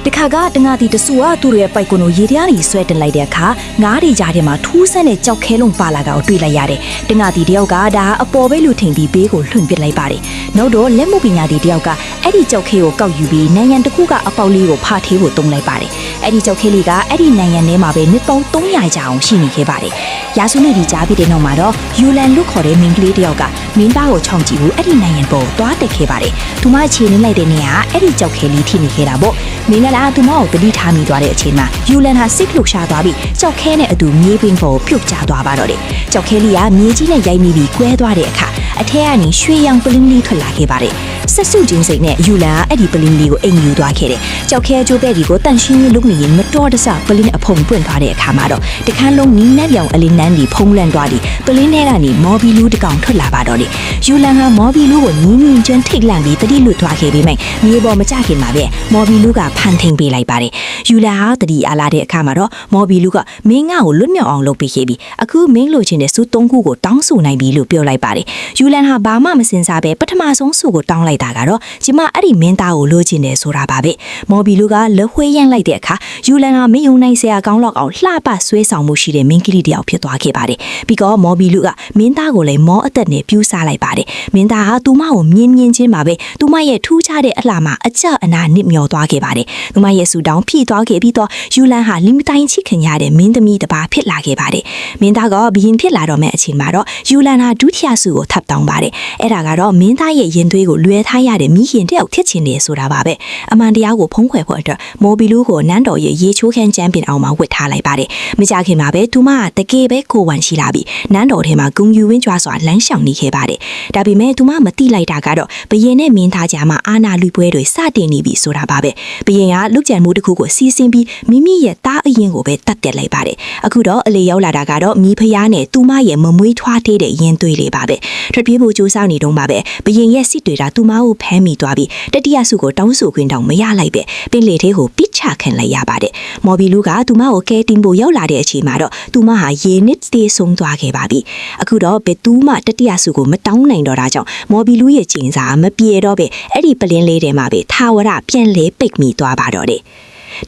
တခါကတငါတီတဆူကသူ့ရဲ့ပိုက်ကွန်ကိုရေထဲကနေဆွဲတင်လိုက်တဲ့အခါငါးတွေကြားထဲမှာထူးဆန်းတဲ့ကြောက်ခဲလုံးပါလာတာကိုတွေ့လိုက်ရတယ်တငါတီတယောက်ကဒါအပေါ်ပဲလူထင်ပြီးဘေးကိုလွှင့်ပစ်လိုက်ပါတယ်နောက်တော့လက်မှုပညာတီတယောက်ကအဲ့ဒီကြောက်ခဲကိုကောက်ယူပြီးနိုင်ငံတစ်ခုကအပေါက်လေးကိုဖာထေးဖို့တုံးလိုက်ပါတယ်အဲ့ဒီကြောက်ခဲလေးကအဲ့ဒီနိုင်ငံထဲမှာပဲနှစ်ပေါင်း300ကြာအောင်ရှိနေခဲ့ပါတယ်ရာစုနှစ်ဒီကြားပြီးတဲ့နောက်မှာတော့ယူလန်လို့ခေါ်တဲ့မင်းကလေးတယောက်ကမင်းသားကိုချောင်းကြည့်ဖို့အဲ့ဒီနိုင်ငံပေါ်ကိုတွားတက်ခဲ့ပါတယ်သူမခြေနှင်းလိုက်တဲ့နေရာအဲ့ဒီကြောက်ခဲလေးထိနေခဲ့တာပေါ့မင်းကလည်းသူမကိုတတိထားမိသွားတဲ့အချိန်မှာယူလန်ဟာစိတ်လှုပ်ရှားသွားပြီးကြောက်ခဲနဲ့အတူမြေပင်ပေါ်ကိုပြုတ်ကျသွားပါတော့တယ်ကြောက်ခဲလေးကမြေကြီးနဲ့ရိုက်မိပြီးကွဲသွားတဲ့အခါအထက်ကနေရွှေရောင်ပလင်းလေးထွက်လာခဲ့ပါတယ်ဆက်စုချင်းစိတ်နဲ့ယူလန်ကအဲ့ဒီပလင်းလေးကိုအိမ်ယူသွားခဲ့တယ်ကြောက်ခဲအကျိုးပဲဒီကိုတန်ရှင်းရေးလုပ်နေရင်မတော်တဆပလင်းအဖုံပွင့်သွားတဲ့အခါမှာတော့တခန်းလုံးနီးနှက်ပြောင်အလင်းနန်းဒီဖုံးလန့်သွားပြီးပလင်းထဲကနေမော်ဘီလူးတကောင်ထွက်လာပါတော့တယ်ယူလန်ကမော်ဘီလူးကိုနင်းနင်းကျွန်းထိတ်လန့်ပြီးတတိလွတ်သွားခဲ့ပြီးမှမြေပေါ်မကျခင်မှာပဲမော်ဘီလူးကဖန်ထိန်ပေးလိုက်ပါတယ်ယူလန်ဟာတတိအားလာတဲ့အခါမှာတော့မော်ဘီလူးကမင်းငါ့ကိုလွတ်မြောက်အောင်လုပ်ပေးခဲ့ပြီးအခုမင်းလိုချင်တဲ့စု3ခုကိုတောင်းဆိုနိုင်ပြီလို့ပြောလိုက်ပါတယ်ယူလန်ဟာဘာမှမစင်စားပဲပထမဆုံးစုကိုတောင်းလိုက်တာကတော့ကျမအဲ့ဒီမင်းသားကိုလိုချင်တယ်ဆိုတာပါပဲမော်ဘီလူးကလက်ဝှေးရမ်းလိုက်တဲ့အခါယူလန်ဟာမယုံနိုင်စရာကောင်းတော့အောင်လှပဆွဲဆောင်မှုရှိတဲ့မင်းကလေးတယောက်ဖြစ်သွားခဲ့ပါတယ်ပြီးတော့မော်ဘီလူးကမင်းသားကိုလည်းမောအသက်နဲ့ပြူးစားလိုက်ပါတယ်မင်းသားဟာသူမကိုမြင်ချင်းမှာပဲသူမရဲ့ထူးခြားတဲ့အလှမှာအကျအနာနစ်မျောသွားခဲ့ပါတယ်သူမရဲ့ဆူတောင်းဖြည့်သွားခဲ့ပြီးတော့ယူလန်ဟာလင်းတိုင်းချစ်ခင်ရတဲ့မင်းသမီးတစ်ပါးဖြစ်လာခဲ့ပါတယ်မင်းသားကဘရင်ဖြစ်လာတော့မဲ့အချိန်မှာတော့ယူလန်ဟာဒုတိယဆူကိုထပ်တောင်းပါတယ်အဲ့ဒါကတော့မင်းသားရဲ့ရင်သွေးကိုလွှဲထားရတဲ့မိခင်တယောက်ဖြစ်ချင်တယ်ဆိုတာပါပဲအမှန်တရားကိုဖုံးကွယ်ဖို့အတွက်မော်ဘီလူးကိုနန်းတော်ရဲ့ရေချိုးခန်းကျမ်းပင်အောင်မှာဝစ်ထားလိုက်ပါတယ်မကြခင်မှာပဲသူမကတကယ်ပဲကိုဝန်ရှိလာပြီးနန်းတော်ထဲမှာဂုံယူဝင်းကြွားစွာလမ်းလျှောက်နေခဲ့ပါတယ်ဒါပေမဲ့သူမမသိလိုက်တာကတော့ဘရင်နဲ့မင်းသားကြားမှာအာဏာလူပွဲတွေစတင်နေပြီဆိုတာပါပဲဘရင်ကလူကြံမှုတစ်ခုကိုစီစဉ်ပြီးမိမိရဲ့သားအရင်ကိုပဲတတ်တက်လိုက်ပါတယ်အခုတော့အလေရောက်လာတာကတော့မိဖုရားနဲ့သူမရဲ့မမွေးထွားသေးတဲ့ရင်သွေးလေးပါပဲထွက်ပြေးဖို့ကြိုးစားနေတော့မှပဲဘရင်ရဲ့စစ်တွေကသူမကိုဖမ်းမိသွားပြီးတတိယစုကိုတောင်းဆိုခွင့်တောင်မရလိုက်ပဲပင်လေထဲကိုပစ်ချခံလိုက်ရပါတယ်မော်ဘီလူးကသူမကိုကဲတင်ဖို့ရောက်လာတဲ့အချိန်မှာတော့သူမဟာရေနစ်သေးဆုံးသွားခဲ့ပါပြီအခုတော့ဘယ်သူမှတတိယစုကိုမတောင်းနိုင်တော့တာကြောင့်မော်ဘီလူးရဲ့ကျင်းစာမပြေတော့ပဲအဲ့ဒီပလင်းလေးထဲမှာပဲထာဝရပြန်လဲပိတ်မိသွားပါတော့တယ်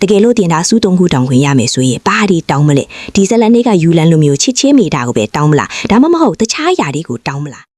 တကယ်လို့တင်တာစု3ခုတောင်းခွင့်ရမယ်ဆိုရင်ဘာဒီတောင်းမလဲဒီဇလန်လေးကယူလန်လိုမျိုးချစ်ချင်းမိတာကိုပဲတောင်းမလားဒါမှမဟုတ်တခြားຢာတွေကိုတောင်းမလား